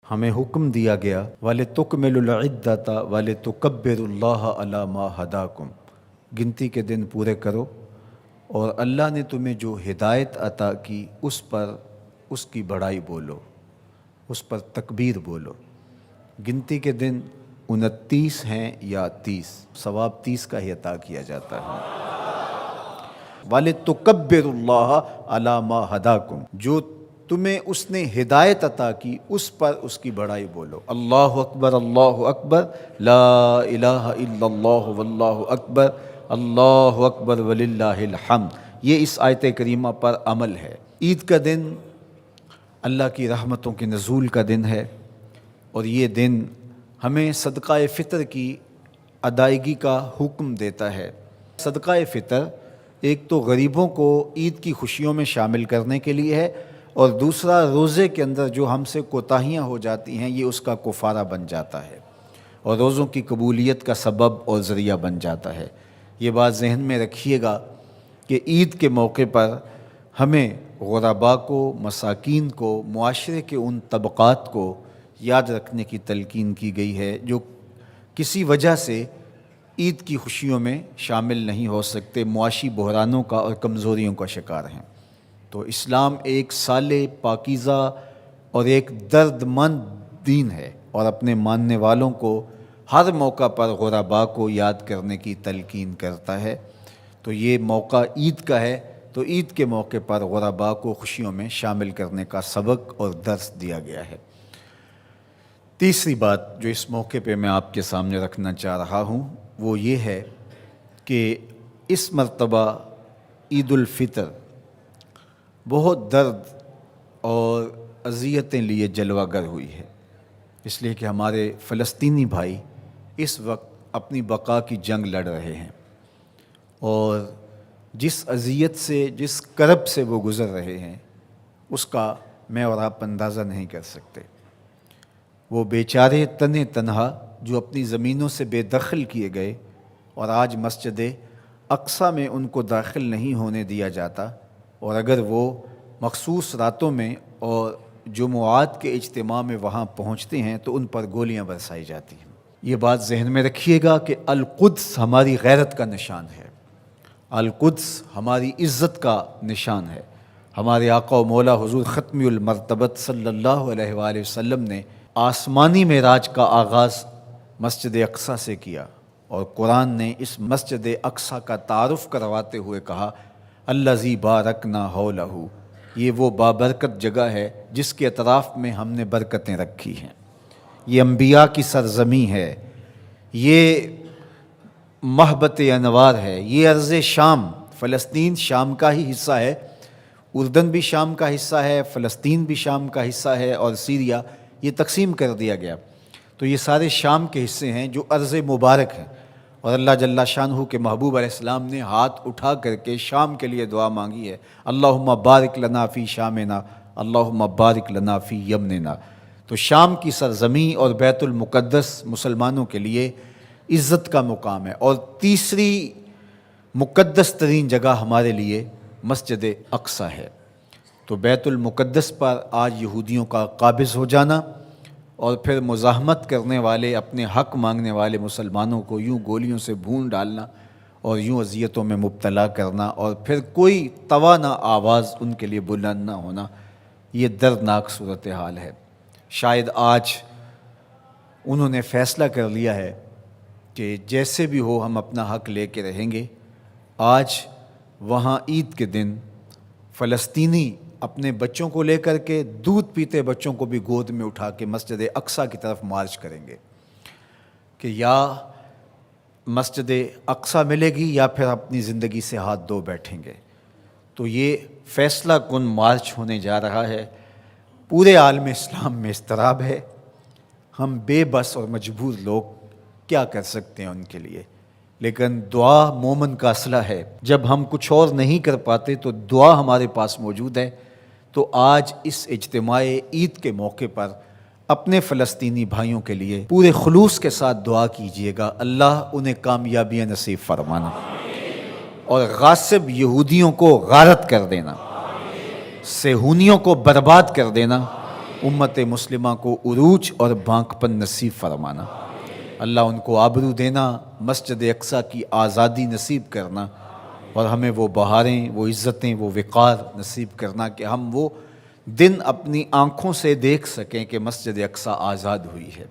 ہمیں حکم دیا گیا وَلِتُكْمِلُوا الْعِدَّةَ وَلِتُكَبِّرُوا اللَّهَ عَلَى مَا هَدَاكُمْ، گنتی کے دن پورے کرو اور اللہ نے تمہیں جو ہدایت عطا کی اس پر اس کی بڑائی بولو، اس پر تکبیر بولو۔ گنتی کے دن 29 ہیں یا 30، ثواب 30 کا ہی عطا کیا جاتا ہے۔ وَلِتُكَبِّرُوا اللَّهَ عَلَى مَا هَدَاكُمْ، جو تمہیں اس نے ہدایت عطا کی اس پر اس کی بڑائی بولو۔ اللہ اکبر لا الہ الا اللہ واللہ اکبر، اللہ اکبر وللہ الحمد، یہ اس آیت کریمہ پر عمل ہے۔ عید کا دن اللہ کی رحمتوں کے نزول کا دن ہے، اور یہ دن ہمیں صدقہ فطر کی ادائیگی کا حکم دیتا ہے۔ صدقہ فطر ایک تو غریبوں کو عید کی خوشیوں میں شامل کرنے کے لیے ہے، اور دوسرا روزے کے اندر جو ہم سے کوتاہیاں ہو جاتی ہیں یہ اس کا کفارہ بن جاتا ہے، اور روزوں کی قبولیت کا سبب اور ذریعہ بن جاتا ہے۔ یہ بات ذہن میں رکھیے گا کہ عید کے موقع پر ہمیں غرباء کو، مساکین کو، معاشرے کے ان طبقات کو یاد رکھنے کی تلقین کی گئی ہے جو کسی وجہ سے عید کی خوشیوں میں شامل نہیں ہو سکتے، معاشی بحرانوں کا اور کمزوریوں کا شکار ہیں۔ تو اسلام ایک صالح، پاکیزہ اور ایک درد مند دین ہے، اور اپنے ماننے والوں کو ہر موقع پر غرباء کو یاد کرنے کی تلقین کرتا ہے۔ تو یہ موقع عید کا ہے، تو عید کے موقع پر غرباء کو خوشیوں میں شامل کرنے کا سبق اور درس دیا گیا ہے۔ تیسری بات جو اس موقع پہ میں آپ کے سامنے رکھنا چاہ رہا ہوں وہ یہ ہے کہ اس مرتبہ عید الفطر بہت درد اور اذیتیں لیے جلوہ گر ہوئی ہے، اس لیے کہ ہمارے فلسطینی بھائی اس وقت اپنی بقا کی جنگ لڑ رہے ہیں، اور جس اذیت سے، جس کرب سے وہ گزر رہے ہیں اس کا میں اور آپ اندازہ نہیں کر سکتے۔ وہ بیچارے تنے تنہا جو اپنی زمینوں سے بے دخل کیے گئے، اور آج مسجد اقصیٰ میں ان کو داخل نہیں ہونے دیا جاتا، اور اگر وہ مخصوص راتوں میں اور جمعات کے اجتماع میں وہاں پہنچتے ہیں تو ان پر گولیاں برسائی جاتی ہیں۔ یہ بات ذہن میں رکھیے گا کہ القدس ہماری غیرت کا نشان ہے، القدس ہماری عزت کا نشان ہے۔ ہمارے آقا و مولا حضور ختم المرتبت صلی اللہ علیہ وآلہ وسلم نے آسمانی معراج کا آغاز مسجد اقصیٰ سے کیا، اور قرآن نے اس مسجد اقصیٰ کا تعارف کرواتے ہوئے کہا الذی بارکنا حولہ، یہ وہ بابرکت جگہ ہے جس کے اطراف میں ہم نے برکتیں رکھی ہیں۔ یہ انبیاء کی سرزمین ہے، یہ محبت انوار ہے، یہ ارض شام، فلسطین شام کا ہی حصہ ہے، اردن بھی شام کا حصہ ہے، فلسطین بھی شام کا حصہ ہے، اور سیریا یہ تقسیم کر دیا گیا۔ تو یہ سارے شام کے حصے ہیں جو ارض مبارک ہیں، اور اللہ جل شانہ کے محبوب علیہ السلام نے ہاتھ اٹھا کر کے شام کے لیے دعا مانگی ہے، اللہم بارک لنا فی شامنا، اللہم بارک لنا فی یمننا۔ تو شام کی سرزمین اور بیت المقدس مسلمانوں کے لیے عزت کا مقام ہے، اور تیسری مقدس ترین جگہ ہمارے لیے مسجد اقصیٰ ہے۔ تو بیت المقدس پر آج یہودیوں کا قابض ہو جانا، اور پھر مزاحمت کرنے والے، اپنے حق مانگنے والے مسلمانوں کو یوں گولیوں سے بھون ڈالنا اور یوں اذیتوں میں مبتلا کرنا، اور پھر کوئی توانا آواز ان کے لیے بلند نہ ہونا، یہ دردناک صورتحال ہے۔ شاید آج انہوں نے فیصلہ کر لیا ہے کہ جیسے بھی ہو ہم اپنا حق لے کے رہیں گے۔ آج وہاں عید کے دن فلسطینی اپنے بچوں کو لے کر کے، دودھ پیتے بچوں کو بھی گود میں اٹھا کے مسجد اقصیٰ کی طرف مارچ کریں گے کہ یا مسجد اقصیٰ ملے گی یا پھر اپنی زندگی سے ہاتھ دھو بیٹھیں گے۔ تو یہ فیصلہ کن مارچ ہونے جا رہا ہے۔ پورے عالم اسلام میں اضطراب ہے، ہم بے بس اور مجبور لوگ کیا کر سکتے ہیں ان کے لیے، لیکن دعا مومن کا اسلحہ ہے۔ جب ہم کچھ اور نہیں کر پاتے تو دعا ہمارے پاس موجود ہے۔ تو آج اس اجتماع عید کے موقع پر اپنے فلسطینی بھائیوں کے لیے پورے خلوص کے ساتھ دعا کیجیے گا، اللہ انہیں کامیابیاں نصیب فرمانا، اور غاصب یہودیوں کو غارت کر دینا، صہیونیوں کو برباد کر دینا، امت مسلمہ کو عروج اور بانکپن نصیب فرمانا، اللہ ان کو آبرو دینا، مسجد اقصیٰ کی آزادی نصیب کرنا، اور ہمیں وہ بہاریں، وہ عزتیں، وہ وقار نصیب کرنا کہ ہم وہ دن اپنی آنکھوں سے دیکھ سکیں کہ مسجد اقصیٰ آزاد ہوئی ہے۔